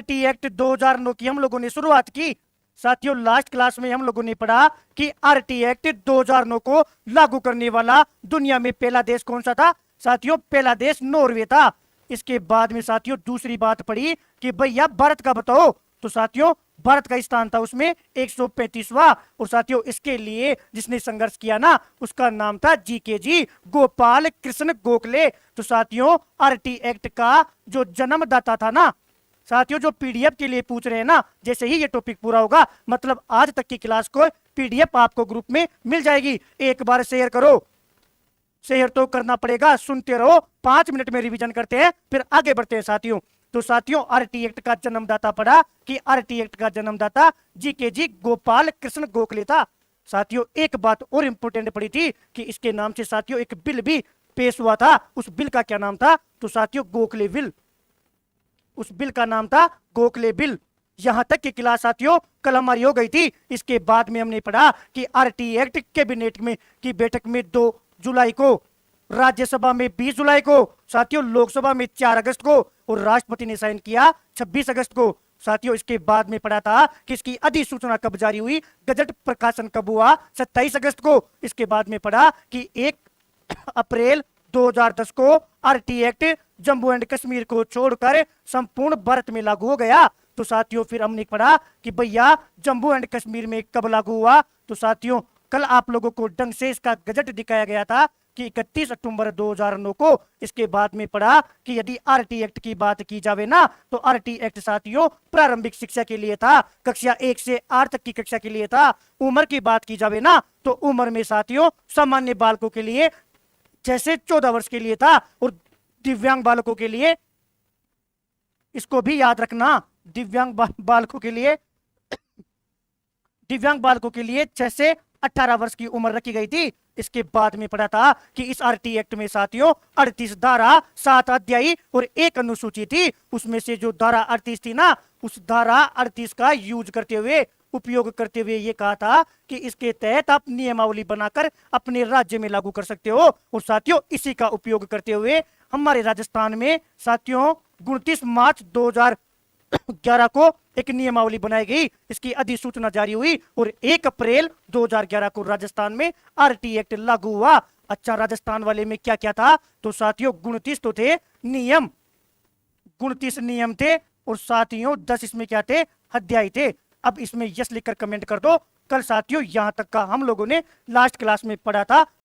T act 2009 की हम लोगों ने शुरुआत की। साथियों लास्ट क्लास में हम लोगों ने पढ़ा कि आरटी एक्ट 2009 को लागू करने वाला दुनिया में पहला देश कौन सा था। साथियों पहला देश नॉर्वे था। इसके बाद में साथियों दूसरी बात पड़ी कि भैया भारत का बताओ। तो साथियों भारत का स्थान था उसमें 135वां। और साथियों इसके लिए जिसने संघर्ष किया ना उसका नाम था जीके जी, गोपाल कृष्ण गोखले। तो साथियों आरटी एक्ट का जो जन्मदाता था ना, साथियों जो पीडीएफ के लिए पूछ रहे हैं ना, जैसे ही ये टॉपिक पूरा होगा मतलब आज तक की क्लास को पीडीएफ आपको ग्रुप में मिल जाएगी। एक बार शेयर करो, शेयर तो करना पड़ेगा, सुनते रहो, 5 मिनट में रिवीजन करते हैं फिर आगे बढ़ते हैं साथियों। तो साथियों आरटी एक्ट का जन्मदाता पढ़ा कि आरटी एक्ट का जन्मदाता जीके जी गोपाल कृष्ण गोखले था। साथियों एक बात और इंपॉर्टेंट पड़ी थी कि इसके नाम से साथियों एक बिल भी पेश हुआ था। उस बिल का क्या नाम था? तो साथियों गोखले बिल। उस बिल का नाम था गोखले बिल। यहां तक की क्लास साथियों कल हमारी हो गई थी। इसके बाद में हमने पढ़ा कि आरटी एक्ट कैबिनेट में की बैठक में 2 जुलाई को, राज्यसभा में 20 जुलाई को, साथियों लोकसभा में 4 अगस्त को और राष्ट्रपति ने साइन किया 26 अगस्त को। साथियों इसके बाद में पढ़ा था कि इसकी अधिसूचना कब जारी हुई, गजट प्रकाशन कब हुआ, 27 अगस्त को। इसके बाद में पढ़ा कि 1 अप्रैल 2010 को RT act Jammu and Kashmir को छोड़कर संपूर्ण भारत में लागू हो गया। तो साथियों फिर हमने पढ़ा कि भैया जम्मू एंड कश्मीर में कब लागू हुआ। तो साथियों कल आप लोगों को ढंग से इसका गजट दिखाया गया था कि 31 अक्टूबर 2009 को। इसके बाद में पढ़ा कि यदि आरटी एक्ट की बात की जावे ना तो आरटी एक्ट साथियों प्रारंभिक शिक्षा के लिए था, कक्षा 1 से 8 तक की कक्षा के लिए था। उम्र की बात की जावे ना तो उम्र में साथियों सामान्य बालकों के लिए 6 से 14 वर्ष के लिए था और दिव्यांग बालकों के लिए, इसको भी याद रखना, दिव्यांग बालकों के लिए 6 से 18 वर्ष की उम्र रखी गई थी। इसके बाद में पढ़ा था कि इस आरटी एक्ट में साथियों 38 धारा, 7 अध्याय और 1 अनुसूची थी। उसमें से जो धारा 38 थी ना, उस धारा 38 का यूज करते हुए, उपयोग करते हुए ये कहा था कि इसके तहत आप नियमावली बनाकर अपने राज्य में लागू कर सकते हो। और साथियों इसी का उपयोग करते हुए हमारे राजस्थान में साथियों 29 मार्च 2011 को एक नियमावली बनाई गई, इसकी अधिसूचना जारी हुई और 1 अप्रैल 2011 को राजस्थान में आरटी एक्ट लागू हुआ। अच्छा राजस्थान वाले में क्या क्या था? तो साथियों 29 तो थे नियम, 29 नियम थे और साथियों 10 इसमें क्या थे? अध्याय थे। अब इसमें यस लिखकर कमेंट कर दो। कल साथियों यहां तक का हम लोगों ने लास्ट क्लास में पढ़ा था